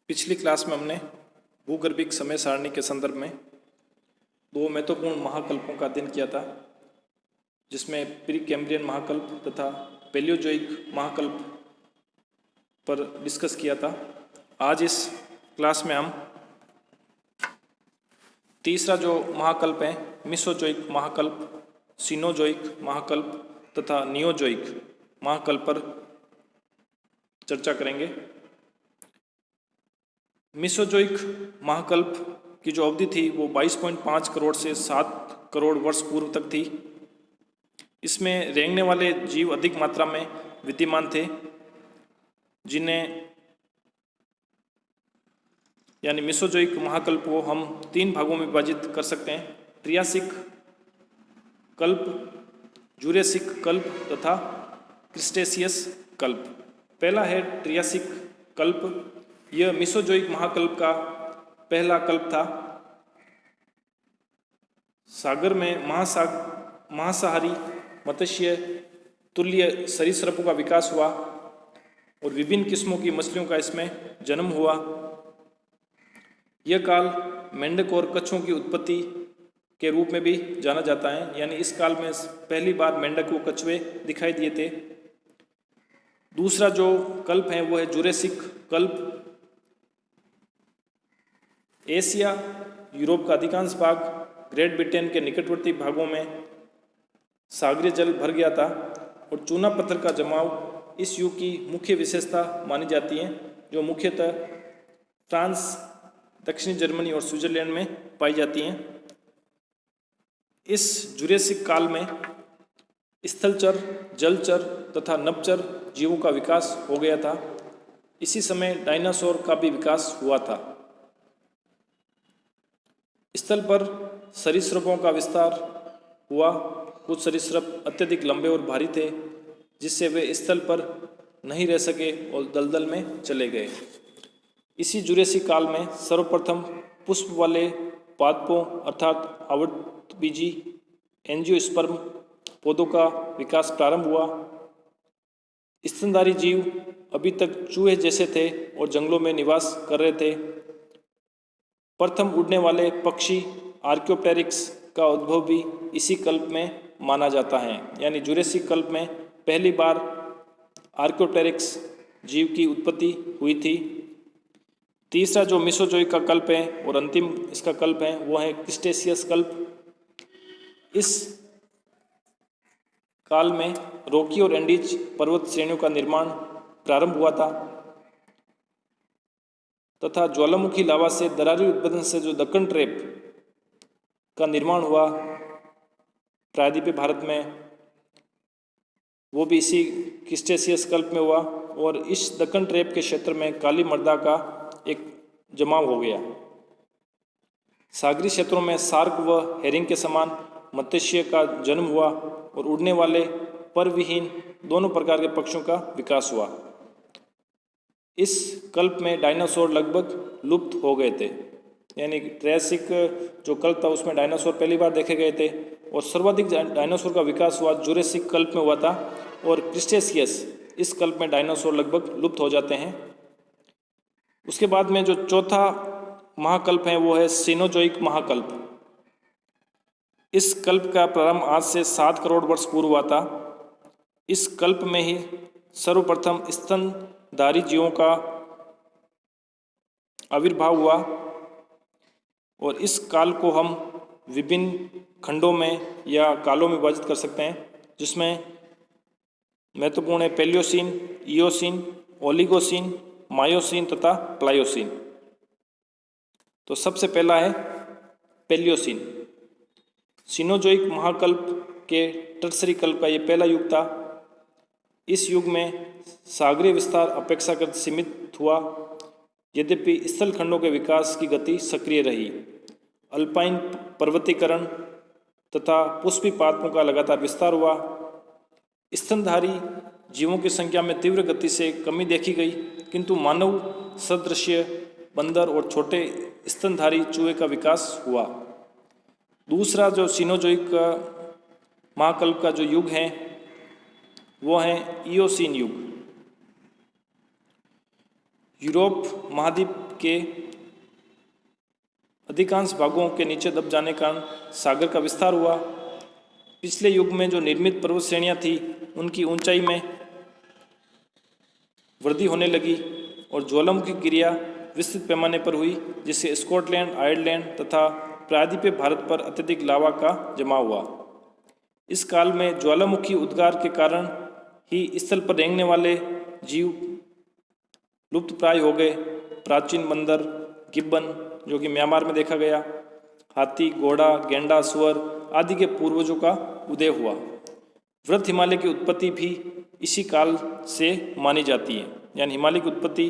पिछली क्लास में हमने भूगर्भिक समय सारणी के संदर्भ में दो महत्वपूर्ण महाकल्पों का अध्ययन किया था, जिसमें प्री कैम्ब्रियन महाकल्प तथा पैलियोजोइक महाकल्प पर डिस्कस किया था। आज इस क्लास में हम तीसरा जो महाकल्प है मिसोजोइक महाकल्प, सीनोजोइक महाकल्प तथा नियोजोइक महाकल्प पर चर्चा करेंगे। मिसोजोइक महाकल्प की जो अवधि थी वो 22.5 करोड़ से 7 करोड़ वर्ष पूर्व तक थी। इसमें रेंगने वाले जीव अधिक मात्रा में विद्यमान थे, जिन्हें यानी मिसोजोइक महाकल्प को हम 3 भागों में विभाजित कर सकते हैं: ट्रियासिक कल्प, जूरेसिक कल्प तथा क्रिस्टेशियस कल्प। पहला है ट्रियासिक कल्प। यह मिसोजोइक महाकल्प का पहला कल्प था। सागर में महासाहारी मत्स्य तुल्य सरीसृपों का विकास हुआ और विभिन्न किस्मों की मछलियों का इसमें जन्म हुआ। यह काल मेंढक और कच्छों की उत्पत्ति के रूप में भी जाना जाता है, यानी इस काल में पहली बार मेंढक व कछुए दिखाई दिए थे। दूसरा जो कल्प है वो है जूरेसिक कल्प। एशिया, यूरोप का अधिकांश भाग, ग्रेट ब्रिटेन के निकटवर्ती भागों में सागरीय जल भर गया था और चूना पत्थर का जमाव इस युग की मुख्य विशेषता मानी जाती है, जो मुख्यतः फ्रांस, दक्षिणी जर्मनी और स्विट्जरलैंड में पाई जाती हैं। इस जुरेसिक काल में स्थलचर, जलचर तथा नभचर जीवों का विकास हो गया था। इसी समय डायनासोर का भी विकास हुआ था। स्थल पर सरीसृपों का विस्तार हुआ। कुछ सरीसृप अत्यधिक लंबे और भारी थे, जिससे वे स्थल पर नहीं रह सके और दलदल में चले गए। इसी जुरेसिक काल में सर्वप्रथम पुष्प वाले पादपों अर्थात आवृतबीजी एंजियोस्पर्म पौधों का विकास प्रारंभ हुआ। स्तनधारी जीव अभी तक चूहे जैसे थे और जंगलों में निवास कर रहे थे। प्रथम उड़ने वाले पक्षी आर्क्योप्टेरिक्स का उद्भव भी इसी कल्प में माना जाता है, यानी जुरेसिक कल्प में पहली बार आर्क्योप्टेरिक्स जीव की उत्पत्ति हुई थी। तीसरा जो मिसोजोइक का कल्प है और अंतिम इसका कल्प है वो है क्रिस्टेशियस कल्प। इस काल में रॉकी और एंडीज पर्वत श्रेणियों का निर्माण प्रारंभ हुआ था तथा ज्वालामुखी लावा से दरारी उत्पादन से जो दक्कन ट्रैप का निर्माण हुआ प्रायद्वीपीय भारत में, वो भी इसी क्रिस्टेशियस कल्प में हुआ और इस दक्कन ट्रैप के क्षेत्र में काली मृदा का एक जमाव हो गया। सागरी क्षेत्रों में शार्क व हेरिंग के समान मत्स्य का जन्म हुआ और उड़ने वाले पर विहीन दोनों प्रकार के पक्षियों का विकास हुआ। इस कल्प में डायनासोर लगभग लुप्त हो गए थे, यानी ट्रियासिक जो कल्प था उसमें डायनासोर पहली बार देखे गए थे और सर्वाधिक डायनासोर का विकास हुआ जुरेसिक कल्प में हुआ था और क्रिस्टेशियस इस कल्प में डायनासोर लगभग लुप्त हो जाते हैं। उसके बाद में जो चौथा महाकल्प है वो है सीनोजोइक महाकल्प। इस कल्प का प्रारंभ आज से 7 करोड़ वर्ष पूर्व हुआ था। इस कल्प में ही सर्वप्रथम स्तनधारी जीवों का आविर्भाव हुआ और इस काल को हम विभिन्न खंडों में या कालों में विभाजित कर सकते हैं, जिसमें महत्वपूर्ण है पैलियोसीन, इयोसीन, ओलिगोसीन, मायोसीन तथा प्लायोसीन। तो सबसे पहला है पैलियोसीन। सीनोजोइक महाकल्प के टर्सरी कल्प का ये पहला युग था। इस युग में सागरीय विस्तार अपेक्षाकृत सीमित हुआ, यद्यपि स्थल खंडों के विकास की गति सक्रिय रही। अल्पाइन पर्वतीकरण तथा पुष्पी पादपों का लगातार विस्तार हुआ। स्तनधारी जीवों की संख्या में तीव्र गति से कमी देखी गई, किंतु मानव सदृश बंदर और छोटे स्तनधारी चूहे का विकास हुआ। दूसरा जो सीनोजोइक महाकल्प का जो युग है वो है इयोसीन युग। यूरोप महाद्वीप के अधिकांश भागों के नीचे दब जाने के कारण सागर का विस्तार हुआ। पिछले युग में जो निर्मित पर्वत श्रेणियाँ थी उनकी ऊंचाई में वृद्धि होने लगी और ज्वालामुखी क्रिया विस्तृत पैमाने पर हुई, जिससे स्कॉटलैंड, आयरलैंड तथा प्रायद्वीपीय भारत पर अत्यधिक लावा का जमाव हुआ। इस काल में ज्वालामुखी उद्गार के कारण ही स्थल पर रेंगने वाले जीव लुप्तप्राय हो गए। प्राचीन बंदर, गिब्बन जो कि म्यांमार में देखा गया, हाथी, घोड़ा, गेंडा, सुअर आदि के पूर्वजों का उदय हुआ। वृहद हिमालय की उत्पत्ति भी इसी काल से मानी जाती है, यानी हिमालय की उत्पत्ति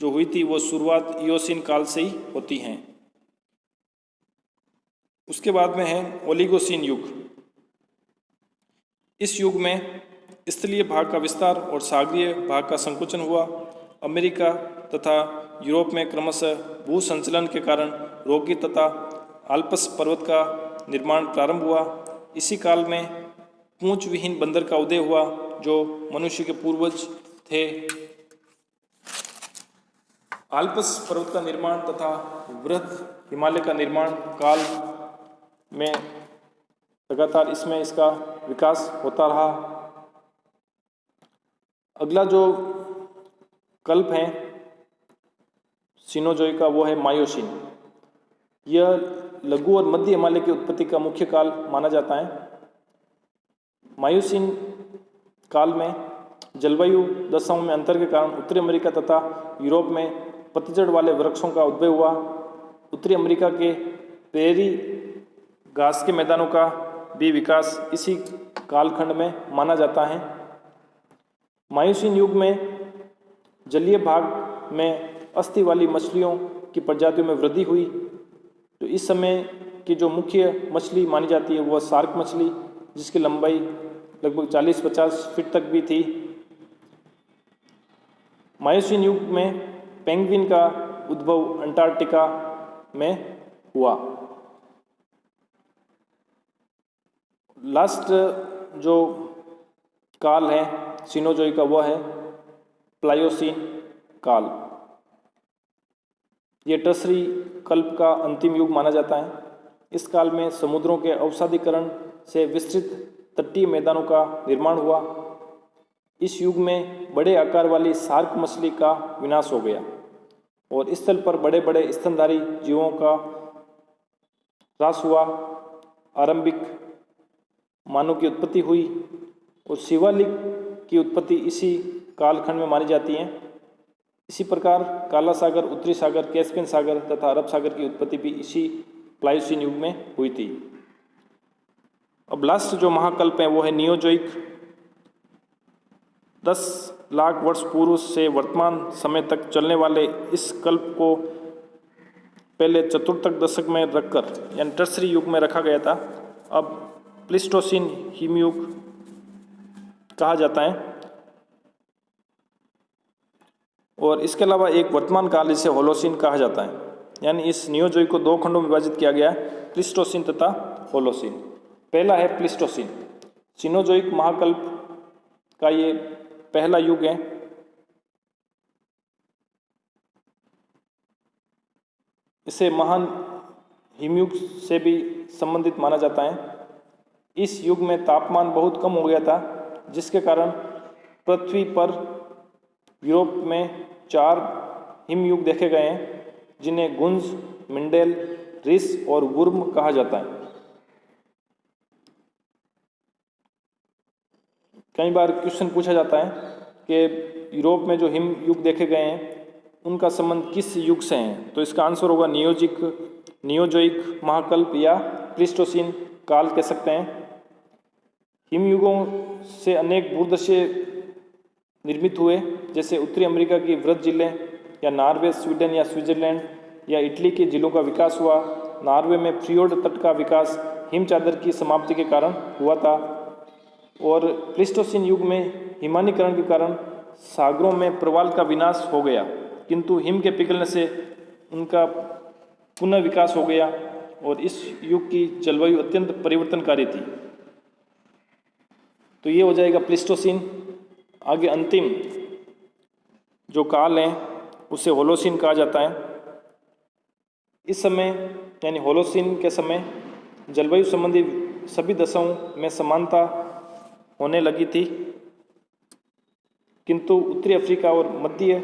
जो हुई थी वो शुरुआत इयोसीन काल से ही होती हैं। उसके बाद में है ओलिगोसीन युग। इस युग में स्थलीय भाग का विस्तार और सागरीय भाग का संकुचन हुआ। अमेरिका तथा यूरोप में क्रमशः भू संचलन के कारण रोगी तथा आल्प्स पर्वत का निर्माण प्रारंभ हुआ। इसी काल में पूंछ विहीन बंदर का उदय हुआ जो मनुष्य के पूर्वज थे। आल्प्स पर्वत का निर्माण तथा वृहद हिमालय का निर्माण काल में लगातार इसका विकास होता रहा। अगला जो कल्प है सिनोजोई का वो है मायोसीन। यह लघु और मध्य हिमालय की उत्पत्ति का मुख्य काल माना जाता है। मायोसीन काल में जलवायु दशाओं में अंतर के कारण उत्तरी अमेरिका तथा यूरोप में पतझड़ वाले वृक्षों का उद्भव हुआ। उत्तरी अमेरिका के प्रेरी घास के मैदानों का भी विकास इसी कालखंड में माना जाता है। मायोसीन युग में जलीय भाग में अस्थि वाली मछलियों की प्रजातियों में वृद्धि हुई। तो इस समय की जो मुख्य मछली मानी जाती है वह शार्क मछली, जिसकी लंबाई लगभग 40-50 फीट तक भी थी। मायोसीन युग में पेंगुइन का उद्भव अंटार्कटिका में हुआ। लास्ट जो काल है सिनोजोई का वह है प्लायोसीन काल। ये टर्शरी कल्प का अंतिम युग माना जाता है। इस काल में समुद्रों के अवसादीकरण से विस्तृत तटीय मैदानों का निर्माण हुआ। इस युग में बड़े आकार वाली शार्क मछली का विनाश हो गया और स्थल पर बड़े बड़े स्तनधारी जीवों का ह्रास हुआ। आरंभिक मानव की उत्पत्ति हुई और शिवालिक की उत्पत्ति इसी कालखंड में मानी जाती है। इसी प्रकार काला सागर, उत्तरी सागर, कैस्पियन सागर तथा अरब सागर की उत्पत्ति भी इसी प्लायोसीन युग में हुई थी। अब लास्ट जो महाकल्प है वो है नियोजोइक। 10 लाख वर्ष पूर्व से वर्तमान समय तक चलने वाले इस कल्प को पहले चतुर्थक दशक में रखकर यानी टर्शरी युग में रखा गया था। अब प्लीस्टोसीन हिमयुग कहा जाता है। और इसके अलावा एक वर्तमान काल इसे होलोसीन कहा जाता है। यानी इस नियोजोइक को 2 खंडों में विभाजित किया गया है, प्लीस्टोसीन तथा होलोसीन। पहला है प्लीस्टोसीन। सिनोजोइक महाकल्प का ये पहला युग है। इसे महान हिमयुग से भी संबंधित माना जाता है। इस युग में तापमान बहुत कम हो गया था, जिसके कारण पृथ्वी पर यूरोप में 4 हिमयुग देखे गए हैं, जिन्हें गुंज, मिंडेल, रिस और वुर्म कहा जाता है। कई बार क्वेश्चन पूछा जाता है कि यूरोप में जो हिम युग देखे गए हैं उनका संबंध किस युग से है, तो इसका आंसर होगा नियोजोइक महाकल्प या प्लीस्टोसीन काल कह सकते हैं। हिम युगों से अनेक भूदृश्य निर्मित हुए, जैसे उत्तरी अमेरिका की वृहद झीलें या नॉर्वे, स्वीडन या स्विट्जरलैंड या इटली के जिलों का विकास हुआ। नॉर्वे में फ्रियोर्ड तट का विकास हिम चादर की समाप्ति के कारण हुआ था। और प्लीस्टोसीन युग में हिमानीकरण के कारण सागरों में प्रवाल का विनाश हो गया, किंतु हिम के पिघलने से उनका पुनः विकास हो गया और इस युग की जलवायु अत्यंत परिवर्तनकारी थी। तो ये हो जाएगा प्लीस्टोसीन। आगे अंतिम जो काल है उसे होलोसीन कहा जाता है। इस समय यानी होलोसीन के समय जलवायु संबंधी सभी दशाओं में समानता होने लगी थी, किंतु उत्तरी अफ्रीका और मध्य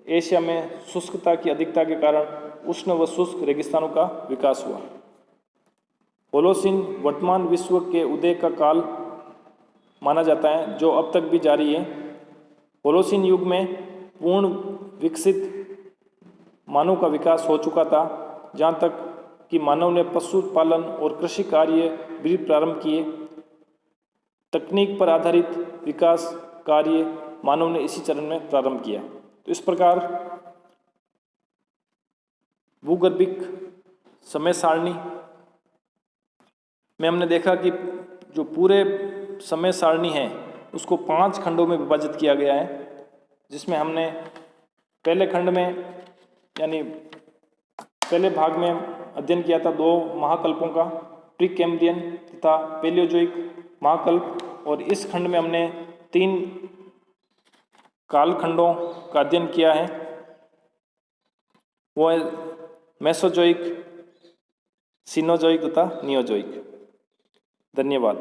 एशिया में शुष्कता की अधिकता के कारण उष्ण व शुष्क रेगिस्तानों का विकास हुआ। होलोसीन वर्तमान विश्व के उदय का काल माना जाता है, जो अब तक भी जारी है। होलोसीन युग में पूर्ण विकसित मानव का विकास हो चुका था, जहाँ तक कि मानव ने पशुपालन और कृषि कार्य भी प्रारंभ किए। तकनीक पर आधारित विकास कार्य मानव ने इसी चरण में प्रारंभ किया। तो इस प्रकार भूगर्भिक समय सारणी में हमने देखा कि जो पूरे समय सारणी है उसको 5 खंडों में विभाजित किया गया है, जिसमें हमने पहले खंड में यानी पहले भाग में अध्ययन किया था 2 महाकल्पों का, प्रीकैम्ब्रियन तथा पैलियोजोइक महाकल्प, और इस खंड में हमने 3 कालखंडों का अध्ययन किया है, वो है मेसोजोइक, सीनोजोइक तथा नियोजोइक। धन्यवाद।